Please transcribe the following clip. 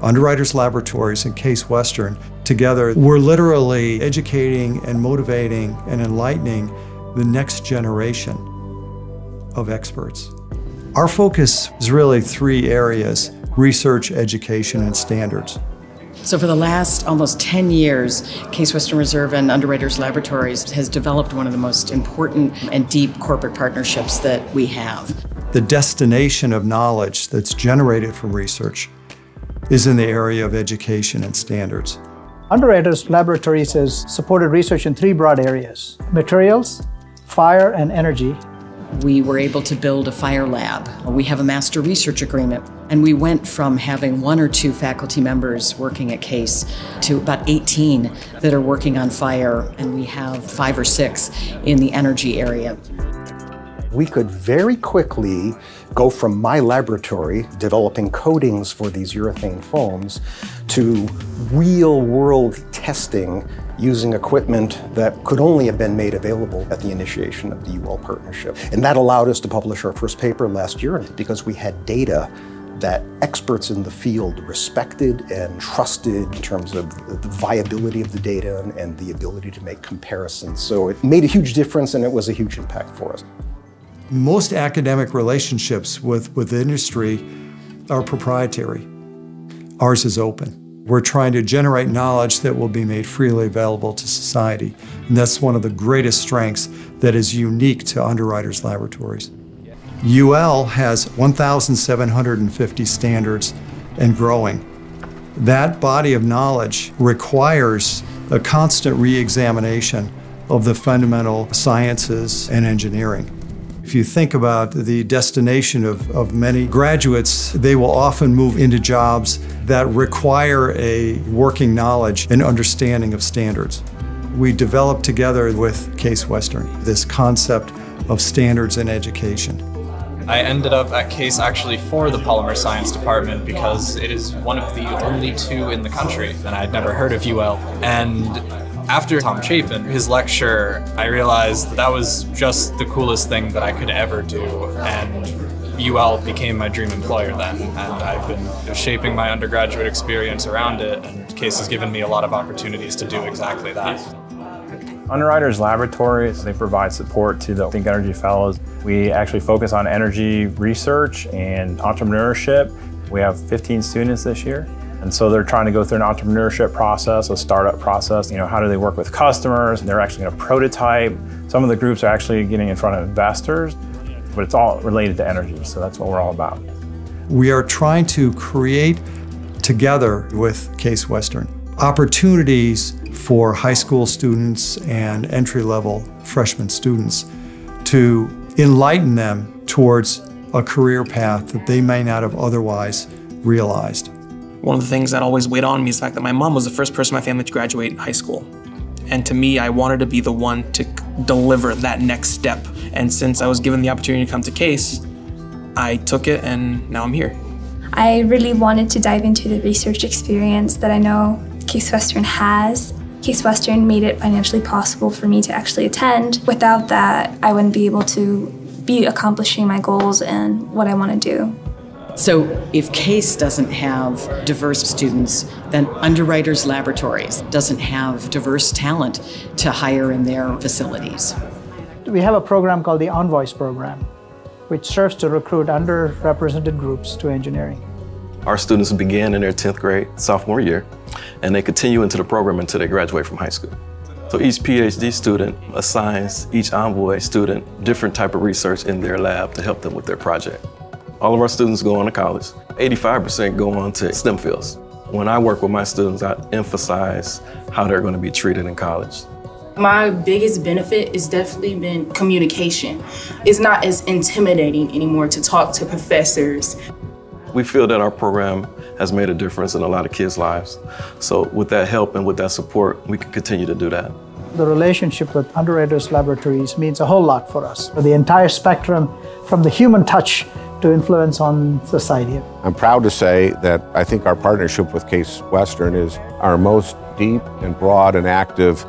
Underwriters Laboratories and Case Western, together, we're literally educating and motivating and enlightening the next generation of experts. Our focus is really three areas: research, education, and standards. So for the last almost 10 years, Case Western Reserve and Underwriters Laboratories has developed one of the most important and deep corporate partnerships that we have. The destination of knowledge that's generated from research is in the area of education and standards. Underwriters Laboratories has supported research in three broad areas: materials, fire, and energy. We were able to build a fire lab. We have a master research agreement, and we went from having 1 or 2 faculty members working at Case to about 18 that are working on fire, and we have 5 or 6 in the energy area. We could very quickly go from my laboratory developing coatings for these urethane foams to real-world testing using equipment that could only have been made available at the initiation of the UL partnership. And that allowed us to publish our first paper last year because we had data that experts in the field respected and trusted in terms of the viability of the data and the ability to make comparisons. So it made a huge difference, and it was a huge impact for us. Most academic relationships with industry are proprietary. Ours is open. We're trying to generate knowledge that will be made freely available to society. And that's one of the greatest strengths that is unique to Underwriters Laboratories. UL has 1,750 standards and growing. That body of knowledge requires a constant re-examination of the fundamental sciences and engineering. If you think about the destination of many graduates, they will often move into jobs that require a working knowledge and understanding of standards. We developed together with Case Western this concept of standards in education. I ended up at Case actually for the Polymer Science Department because it is one of the only 2 in the country, and I had never heard of UL. And after Tom Chapin, his lecture, I realized that was just the coolest thing that I could ever do, and UL became my dream employer then, and I've been shaping my undergraduate experience around it, and Case has given me a lot of opportunities to do exactly that. Underwriters Laboratories, they provide support to the Think Energy Fellows. We actually focus on energy research and entrepreneurship. We have 15 students this year. And so they're trying to go through an entrepreneurship process, a startup process. You know, how do they work with customers? They're actually going to prototype. Some of the groups are actually getting in front of investors, but it's all related to energy. So that's what we're all about. We are trying to create together with Case Western opportunities for high school students and entry-level freshman students to enlighten them towards a career path that they may not have otherwise realized. One of the things that always weighed on me is the fact that my mom was the first person in my family to graduate high school. And to me, I wanted to be the one to deliver that next step. And since I was given the opportunity to come to Case, I took it and now I'm here. I really wanted to dive into the research experience that I know Case Western has. Case Western made it financially possible for me to actually attend. Without that, I wouldn't be able to be accomplishing my goals and what I want to do. So if Case doesn't have diverse students, then Underwriters Laboratories doesn't have diverse talent to hire in their facilities. We have a program called the Envoys program, which serves to recruit underrepresented groups to engineering. Our students begin in their 10th grade, sophomore year, and they continue into the program until they graduate from high school. So each PhD student assigns each Envoy student different type of research in their lab to help them with their project. All of our students go on to college. 85% go on to STEM fields. When I work with my students, I emphasize how they're going to be treated in college. My biggest benefit has definitely been communication. It's not as intimidating anymore to talk to professors. We feel that our program has made a difference in a lot of kids' lives. So with that help and with that support, we can continue to do that. The relationship with Underwriters Laboratories means a whole lot for us. The entire spectrum, from the human touch to influence on society. I'm proud to say that I think our partnership with Case Western is our most deep and broad and active